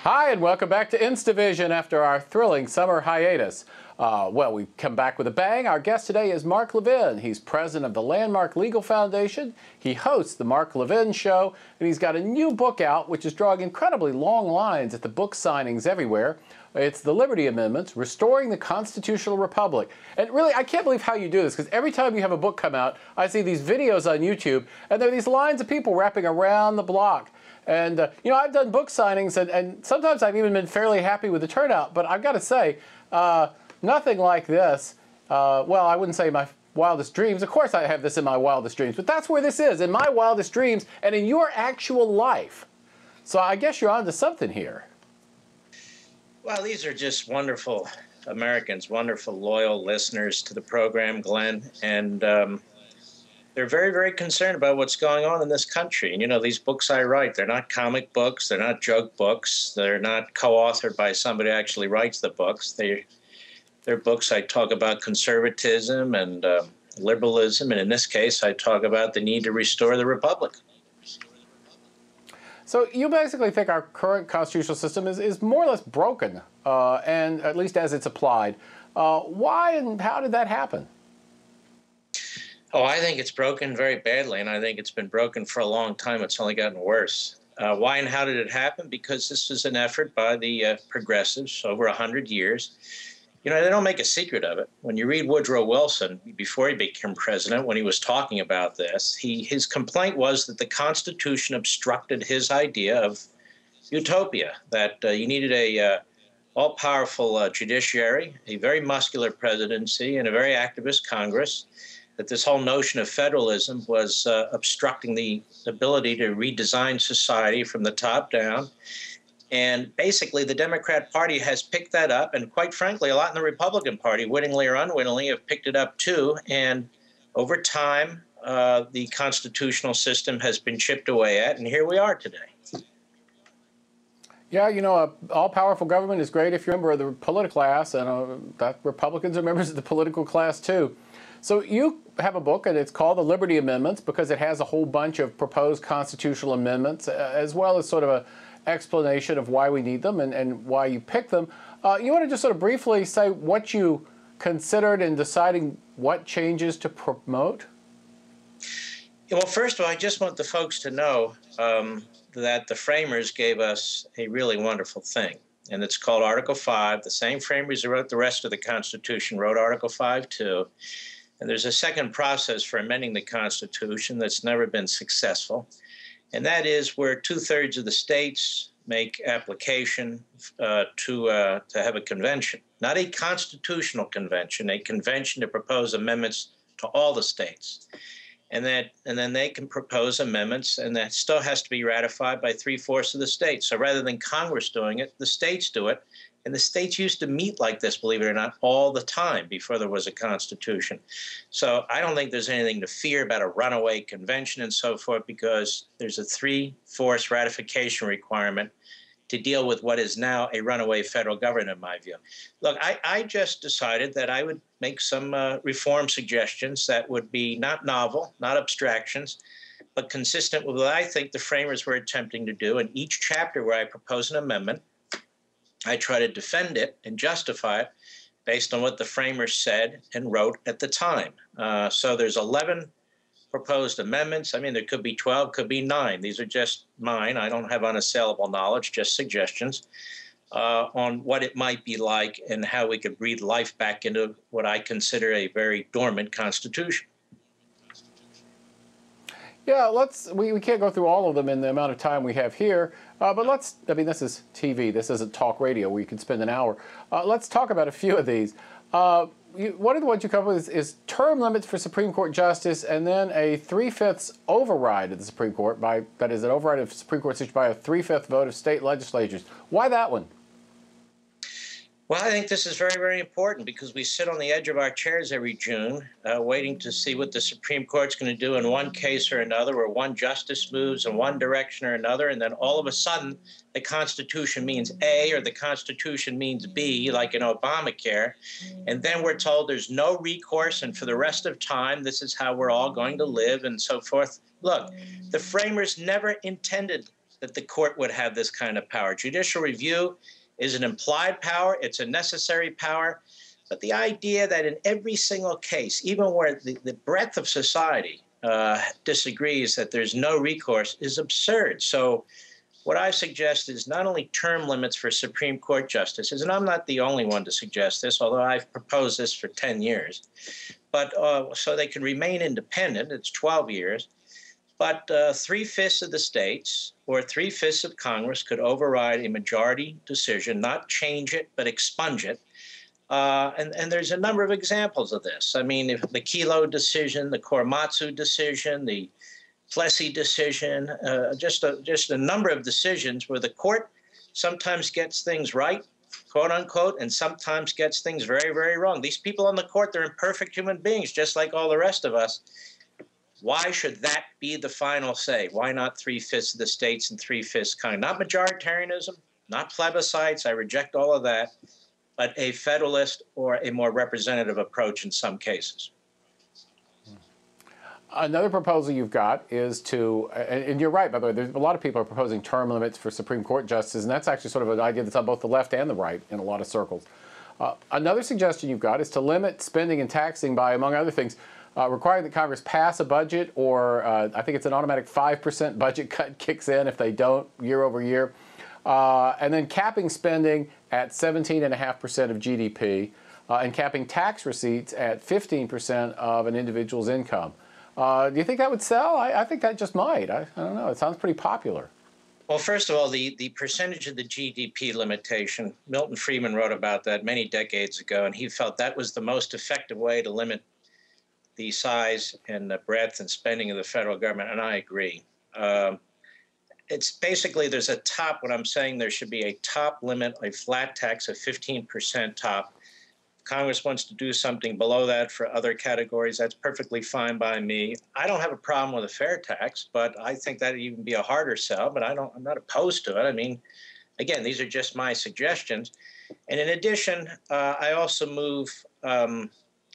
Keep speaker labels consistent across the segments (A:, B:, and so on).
A: Hi, and welcome back to InstaVision after our thrilling summer hiatus. Well, we come back with a bang. Our guest today is Mark Levin. He's president of the Landmark Legal Foundation. He hosts the Mark Levin Show, and he's got a new book out, which is drawing incredibly long lines at the book signings everywhere. It's The Liberty Amendments, Restoring the Constitutional Republic. And really, I can't believe how you do this, because every time you have a book come out, I see these videos on YouTube, and there are these lines of people wrapping around the block. And, you know, I've done book signings, and sometimes I've even been fairly happy with the turnout. But I've got to say, nothing like this. Well, I wouldn't say my wildest dreams. Of course I have this in my wildest dreams. But that's where this is, in my wildest dreams and in your actual life. So I guess you're onto something here.
B: Well, these are just wonderful Americans, wonderful, loyal listeners to the program, Glenn. And they're very, very concerned about what's going on in this country. And, you know, these books I write, they're not comic books. They're not joke books. They're not co-authored by somebody who actually writes the books. They're books I talk about conservatism and liberalism. And in this case, I talk about the need to restore the republic.
A: So you basically think our current constitutional system is more or less broken, and at least as it's applied. Why and how did that happen?
B: Oh, I think it's broken very badly, and I think it's been broken for a long time. It's only gotten worse. Why and how did it happen? Because this was an effort by the progressives over 100 years. You know, they don't make a secret of it. When you read Woodrow Wilson, before he became president, when he was talking about this, his complaint was that the Constitution obstructed his idea of utopia, that you needed a all-powerful judiciary, a very muscular presidency, and a very activist Congress, that this whole notion of federalism was obstructing the ability to redesign society from the top down. And basically, the Democrat Party has picked that up, and quite frankly, a lot in the Republican Party, wittingly or unwittingly, have picked it up too. And over time, the constitutional system has been chipped away at, and here we are today.
A: Yeah, you know, all-powerful government is great if you're a member of the political class, and that Republicans are members of the political class too. So you have a book, and it's called The Liberty Amendments because it has a whole bunch of proposed constitutional amendments, as well as sort of a explanation of why we need them and why you picked them. You want to just sort of briefly say what you considered in deciding what changes to promote?
B: Well, first of all, I just want the folks to know that the framers gave us a really wonderful thing, and it's called Article 5. The same framers who wrote the rest of the Constitution wrote Article 5 too. And there's a second process for amending the Constitution that's never been successful. And that is where 2/3 of the states make application to have a convention, not a constitutional convention, a convention to propose amendments to all the states. And then they can propose amendments, and that still has to be ratified by 3/4 of the states. So rather than Congress doing it, the states do it. And the states used to meet like this, believe it or not, all the time before there was a constitution. So I don't think there's anything to fear about a runaway convention and so forth, because there's a 3/4 ratification requirement to deal with what is now a runaway federal government, in my view. Look, I just decided that I would make some reform suggestions that would be not novel, not abstractions, but consistent with what I think the framers were attempting to do. In each chapter where I propose an amendment, I try to defend it and justify it based on what the framers said and wrote at the time. So there's 11 proposed amendments. I mean, there could be 12, could be 9. These are just mine. I don't have unassailable knowledge, just suggestions on what it might be like and how we could breathe life back into what I consider a very dormant Constitution.
A: Yeah, we can't go through all of them in the amount of time we have here, but I mean, this is TV, this isn't talk radio where you can spend an hour. Let's talk about a few of these. One of the ones you come up with is term limits for Supreme Court justice, and then a 3/5 override of the Supreme Court that is an override of Supreme Court issued by a 3/5 vote of state legislatures. Why that one?
B: Well, I think this is very, very important because we sit on the edge of our chairs every June waiting to see what the Supreme Court's going to do in one case or another, where one justice moves in one direction or another, and then all of a sudden the Constitution means A or the Constitution means B, like in Obamacare, and then we're told there's no recourse, and for the rest of time, this is how we're all going to live and so forth. Look, the framers never intended that the court would have this kind of power. Judicial review is an implied power. It's a necessary power. But the idea that in every single case, even where the breadth of society disagrees, that there's no recourse is absurd. So what I suggest is not only term limits for Supreme Court justices, and I'm not the only one to suggest this, although I've proposed this for 10 years, but so they can remain independent, it's 12 years, but 3/5 of the states or 3/5 of Congress could override a majority decision, not change it, but expunge it. And there's a number of examples of this. I mean, if the Kelo decision, the Korematsu decision, the Plessy decision, just a number of decisions where the court sometimes gets things right, quote unquote, and sometimes gets things very, very wrong. These people on the court, they're imperfect human beings, just like all the rest of us. Why should that be the final say? Why not 3/5 of the states and 3/5 Congress? Not majoritarianism, not plebiscites. I reject all of that, but a federalist or a more representative approach in some cases.
A: Another proposal you've got is to, and you're right, by the way, there's a lot of people are proposing term limits for Supreme Court justices, and that's actually sort of an idea that's on both the left and the right in a lot of circles. Another suggestion you've got is to limit spending and taxing by, among other things, requiring that Congress pass a budget, or I think it's an automatic 5% budget cut kicks in if they don't year over year, and then capping spending at 17.5% of GDP, and capping tax receipts at 15% of an individual's income. Do you think that would sell? I think that just might. I don't know. It sounds pretty popular.
B: Well, first of all, the percentage of the GDP limitation, Milton Friedman wrote about that many decades ago, and he felt that was the most effective way to limit the size and the breadth and spending of the federal government, and I agree. It's basically there's a top, what I'm saying, there should be a top limit, a flat tax of 15% top. Congress wants to do something below that for other categories, that's perfectly fine by me. I don't have a problem with a fair tax, but I think that'd even be a harder sell, but I'm not opposed to it. I mean, again, these are just my suggestions. And in addition, I also move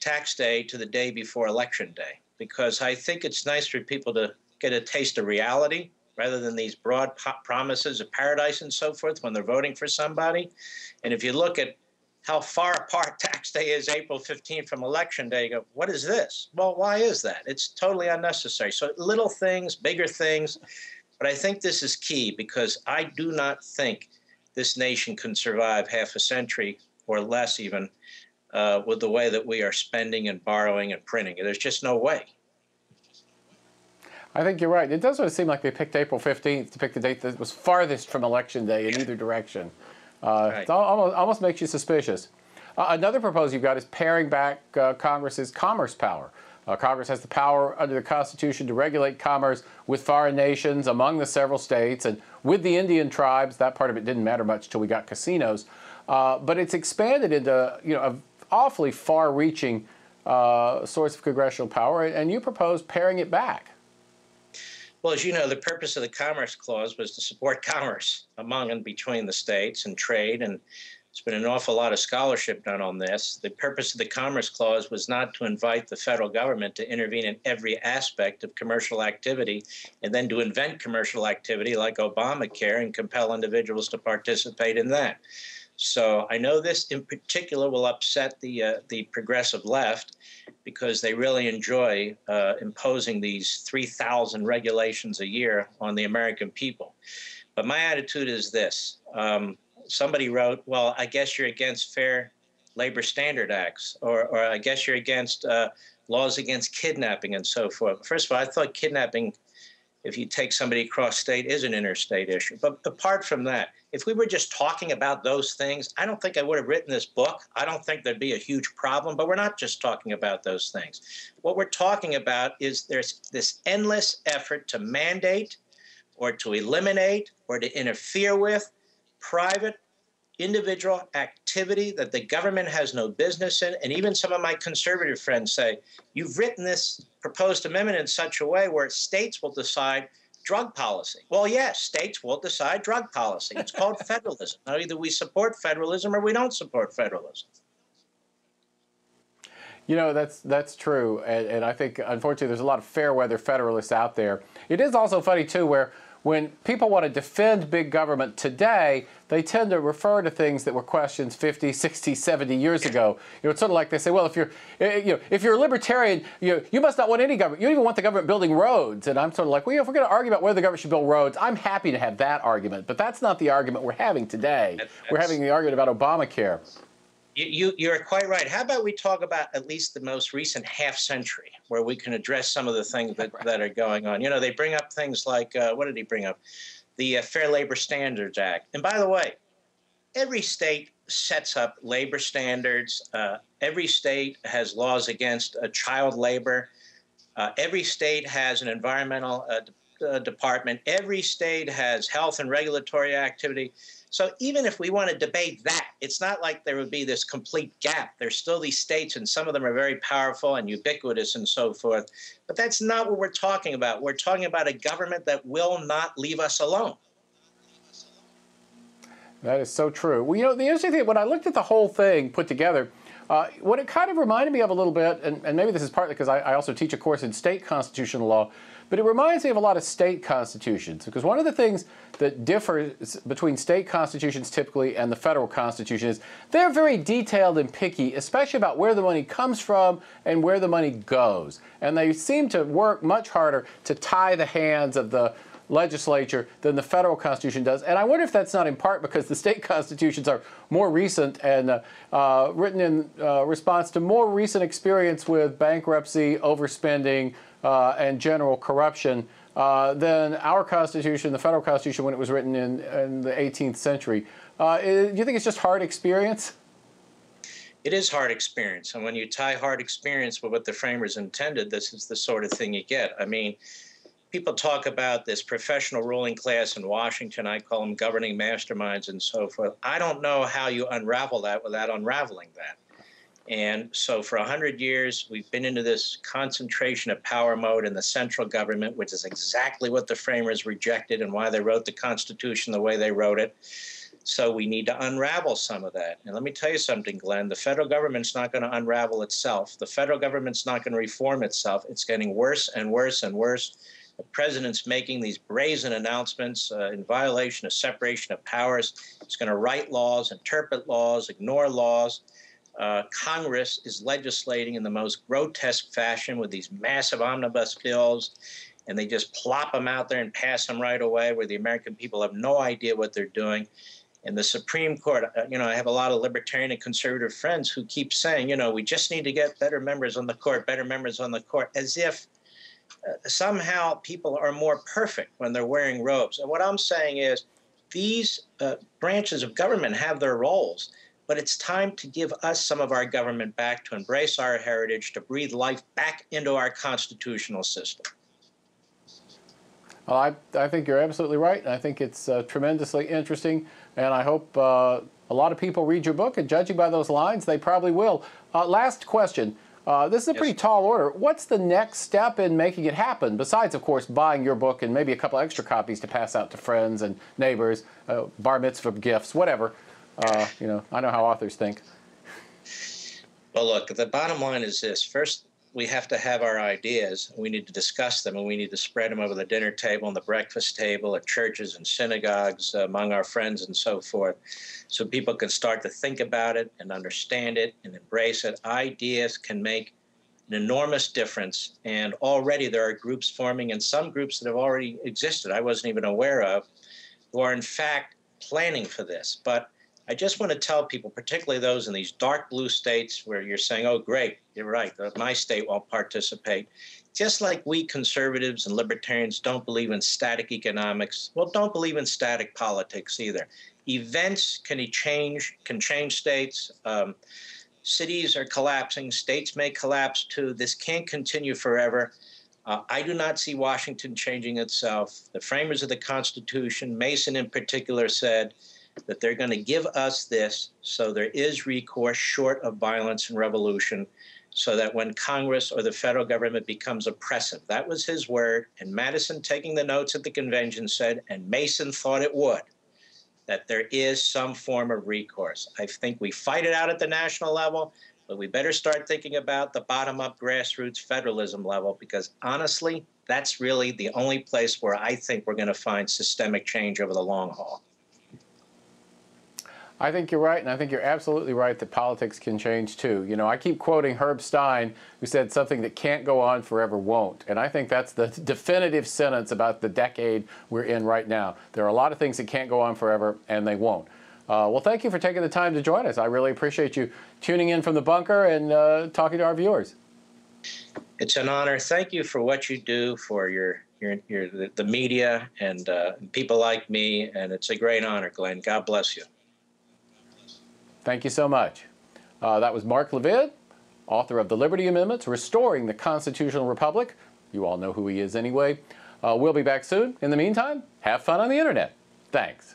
B: tax day to the day before Election Day, because I think it's nice for people to get a taste of reality rather than these broad promises of paradise and so forth when they're voting for somebody. And if you look at how far apart tax day is, April 15th from Election Day, you go, what is this? Well, why is that? It's totally unnecessary. So little things, bigger things. But I think this is key, because I do not think this nation can survive half a century or less even with the way that we are spending and borrowing and printing. There's just no way.
A: I think you're right. It does sort of seem like they picked April 15th to pick the date that was farthest from Election Day in either direction.
B: Right.
A: It almost makes you suspicious. Another proposal you've got is paring back Congress's commerce power. Congress has the power under the Constitution to regulate commerce with foreign nations among the several states, and with the Indian tribes. That part of it didn't matter much till we got casinos. But it's expanded into an awfully far-reaching source of congressional power, and you propose paring it back.
B: Well, as you know, the purpose of the Commerce Clause was to support commerce among and between the states and trade, and there's been an awful lot of scholarship done on this. The purpose of the Commerce Clause was not to invite the federal government to intervene in every aspect of commercial activity and then to invent commercial activity like Obamacare and compel individuals to participate in that. So I know this in particular will upset the progressive left, because they really enjoy imposing these 3,000 regulations a year on the American people. But my attitude is this. Somebody wrote, well, I guess you're against Fair Labor Standard Acts, or I guess you're against laws against kidnapping and so forth. First of all, I thought kidnapping, if you take somebody across state, is an interstate issue. But apart from that, if we were just talking about those things, I don't think I would have written this book. I don't think there'd be a huge problem, but we're not just talking about those things. What we're talking about is there's this endless effort to mandate or to eliminate or to interfere with private individual activity that the government has no business in. And even some of my conservative friends say, you've written this proposed amendment in such a way where states will decide drug policy. Well, yes, states will decide drug policy. It's called federalism. Now, either we support federalism or we don't support federalism.
A: You know, that's true, and I think, unfortunately, there's a lot of fair weather federalists out there. It is also funny, too, where when people want to defend big government today, they tend to refer to things that were questions 50, 60, 70 years ago. It's sort of like they say, well, if you're a libertarian, you must not want any government. You don't even want the government building roads. And I'm sort of like, well, if we're going to argue about whether the government should build roads, I'm happy to have that argument. But that's not the argument we're having today. We're having the argument about Obamacare.
B: You're quite right. How about we talk about at least the most recent half century, where we can address some of the things that are going on. They bring up things like, what did he bring up? The Fair Labor Standards Act. And by the way, every state sets up labor standards. Every state has laws against child labor. Every state has an environmental department. Every state has health and regulatory activity. So even if we want to debate that, it's not like there would be this complete gap. There's still these states, and some of them are very powerful and ubiquitous and so forth. But that's not what we're talking about. We're talking about a government that will not leave us alone.
A: That is so true. Well, the interesting thing, when I looked at the whole thing put together, what it kind of reminded me of a little bit, and maybe this is partly because I also teach a course in state constitutional law, but it reminds me of a lot of state constitutions, because one of the things that differs between state constitutions typically and the federal constitution is they're very detailed and picky, especially about where the money comes from and where the money goes. And they seem to work much harder to tie the hands of the legislature than the federal constitution does. And I wonder if that's not in part because the state constitutions are more recent and written in response to more recent experience with bankruptcy, overspending, and general corruption than our Constitution, the federal Constitution, when it was written in the 18th century. Do you think it's just hard experience?
B: It is hard experience. And when you tie hard experience with what the framers intended, this is the sort of thing you get. I mean, people talk about this professional ruling class in Washington. I call them governing masterminds and so forth. I don't know how you unravel that without unraveling that. And so for 100 years, we've been into this concentration of power mode in the central government, which is exactly what the framers rejected and why they wrote the Constitution the way they wrote it. So we need to unravel some of that. And let me tell you something, Glenn, the federal government's not going to unravel itself. The federal government's not going to reform itself. It's getting worse and worse and worse. The president's making these brazen announcements in violation of separation of powers. It's going to write laws, interpret laws, ignore laws. Congress is legislating in the most grotesque fashion with these massive omnibus bills, and they just plop them out there and pass them right away where the American people have no idea what they're doing. And the Supreme Court, I have a lot of libertarian and conservative friends who keep saying, we just need to get better members on the court, as if somehow people are more perfect when they're wearing robes. And what I'm saying is these branches of government have their roles, but it's time to give us some of our government back, to embrace our heritage, to breathe life back into our constitutional system.
A: Well, I think you're absolutely right. I think it's tremendously interesting, and I hope a lot of people read your book, and judging by those lines, they probably will. Last question. This is a pretty tall order. What's the next step in making it happen, besides, of course, buying your book and maybe a couple extra copies to pass out to friends and neighbors, bar mitzvah gifts, whatever? I know how authors think.
B: Well, look, the bottom line is this. First, we have to have our ideas. We need to discuss them, and we need to spread them over the dinner table and the breakfast table at churches and synagogues among our friends and so forth, so people can start to think about it and understand it and embrace it. Ideas can make an enormous difference, and already there are groups forming, and some groups that have already existed I wasn't even aware of, who are in fact planning for this. But I just want to tell people, particularly those in these dark blue states where you're saying, oh, great, you're right, my state won't participate. Just like we conservatives and libertarians don't believe in static economics, well, don't believe in static politics either. Events can change states. Cities are collapsing. States may collapse too. This can't continue forever. I do not see Washington changing itself. The framers of the Constitution, Mason in particular, said that they're going to give us this so there is recourse short of violence and revolution, so that when Congress or the federal government becomes oppressive, that was his word, and Madison, taking the notes at the convention, said, and Mason thought it would, that there is some form of recourse. I think we fight it out at the national level, but we better start thinking about the bottom-up grassroots federalism level, because honestly, that's really the only place where I think we're going to find systemic change over the long haul.
A: I think you're right, and I think you're absolutely right that politics can change too. You know, I keep quoting Herb Stein, who said something that can't go on forever won't. And I think that's the definitive sentence about the decade we're in right now. There are a lot of things that can't go on forever, and they won't. Well, thank you for taking the time to join us. I really appreciate you tuning in from the bunker and talking to our viewers.
B: It's an honor. Thank you for what you do for the media and people like me, and it's a great honor, Glenn. God bless you.
A: Thank you so much. That was Mark Levin, author of The Liberty Amendments, Restoring the Constitutional Republic. You all know who he is anyway. We'll be back soon. In the meantime, have fun on the internet. Thanks.